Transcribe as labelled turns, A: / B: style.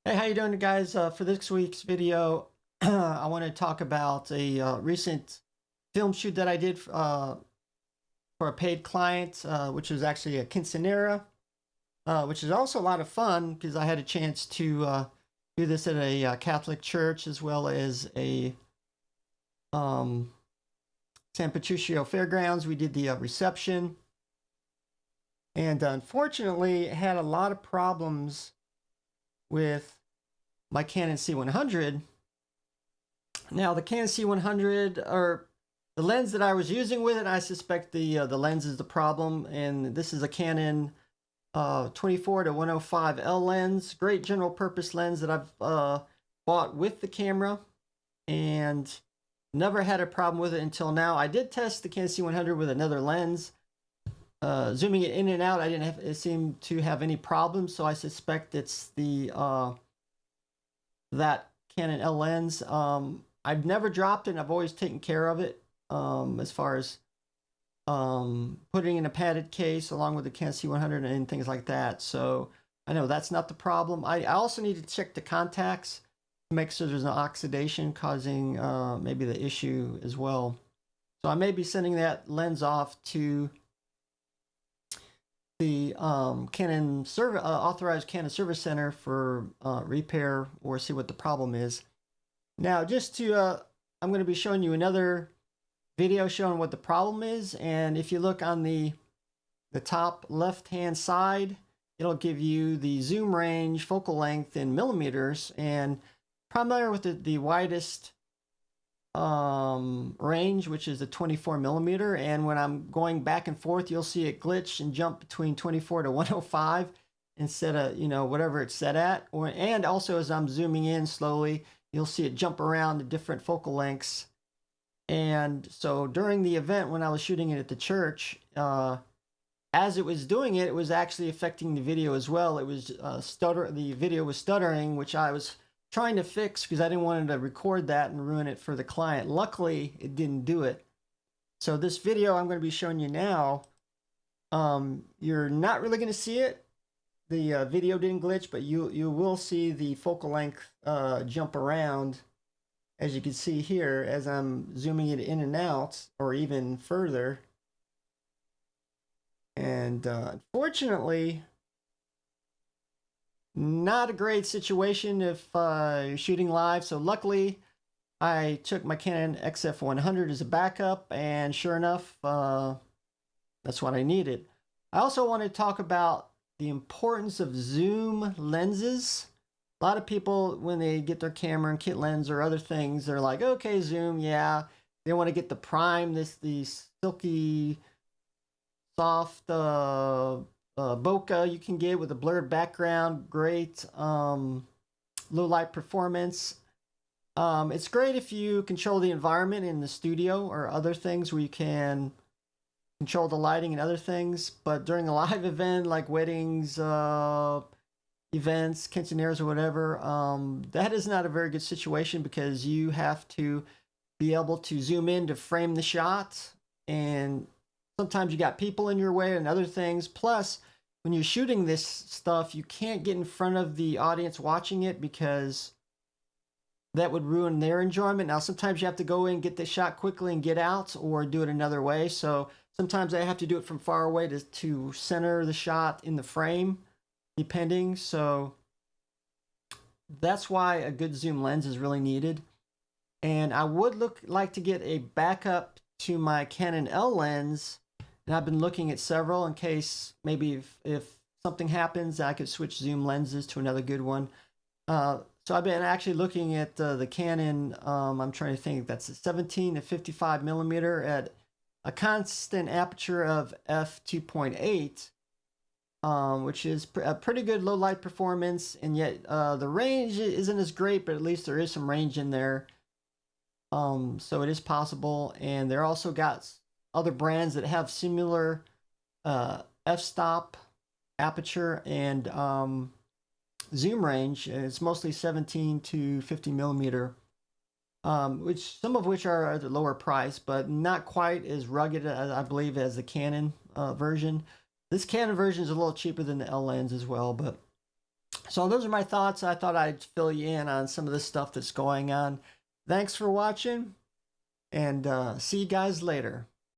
A: Hey, how you doing, guys? For this week's video, I want to talk about a recent film shoot that I did for a paid client, which was actually a Quinceanera, which is also a lot of fun because I had a chance to do this at a Catholic church as well as a um, San Patricio Fairgrounds. We did the reception, and unfortunately, had a lot of problems with my Canon C100. Now, the Canon C100, or the lens that I was using with it, I suspect the lens is the problem, and this is a Canon 24 to 105 L lens. Great general purpose lens that I've bought with the camera, and never had a problem with it until now. I did test the Canon C100 with another lens. Zooming it in and out, I didn't have it seem to have any problems, so I suspect it's the that Canon L lens. I've never dropped it, and I've always taken care of it as far as putting in a padded case along with the Canon C100 and things like that. So I know that's not the problem. I also need to check the contacts to make sure there's no oxidation causing maybe the issue as well. So I may be sending that lens off to the Canon authorized Canon service center for repair or see what the problem is. Now, just to, I'm going to be showing you another video showing what the problem is. And if you look on the top left-hand side, it'll give you the zoom range, focal length in millimeters, and primarily with the widest range, which is the 24 millimeter. And when I'm going back and forth, you'll see it glitch and jump between 24 to 105 instead of, whatever it's set at. And also as I'm zooming in slowly, you'll see it jump around to different focal lengths. And so during the event when I was shooting it at the church, as it was doing it, it was actually affecting the video as well. It was the video was stuttering, which I was trying to fix because I didn't want to record that and ruin it for the client. Luckily, it didn't do it. So this video I'm going to be showing you now, you're not really going to see it. The video didn't glitch, but you will see the focal length jump around, as you can see here, as I'm zooming it in and out, or even further. And unfortunately, not a great situation if you're shooting live. So luckily, I took my Canon XF100 as a backup, and sure enough, that's what I needed. I also want to talk about the importance of zoom lenses. A lot of people, when they get their camera and kit lens or other things, they're like, okay, zoom, yeah. They want to get the prime, the silky, soft bokeh you can get with a blurred background. Great low light performance. It's great if you control the environment in the studio or other things where you can control the lighting and other things. But during a live event like weddings, events, quinceaneras or whatever, that is not a very good situation because you have to be able to zoom in to frame the shot, and sometimes you got people in your way and other things. Plus, when you're shooting this stuff, you can't get in front of the audience watching it because that would ruin their enjoyment. Now, sometimes you have to go in, get the shot quickly and get out, or do it another way. So sometimes I have to do it from far away to center the shot in the frame, depending. So that's why a good zoom lens is really needed. And I would like to get a backup to my Canon L lens, and I've been looking at several in case maybe if something happens, I could switch zoom lenses to another good one. So I've been actually looking at the Canon, I'm trying to think, that's a 17 to 55 millimeter at a constant aperture of f2.8, which is a pretty good low light performance, and yet the range isn't as great, but at least there is some range in there. So it is possible, and they're also got other brands that have similar f-stop aperture and zoom range. It's mostly 17 to 50 millimeter, which some of which are at a lower price, but not quite as rugged, I believe, as the Canon version. This Canon version is a little cheaper than the L lens as well, but So those are my thoughts. I thought I'd fill you in on some of the stuff that's going on. Thanks for watching, and see you guys later.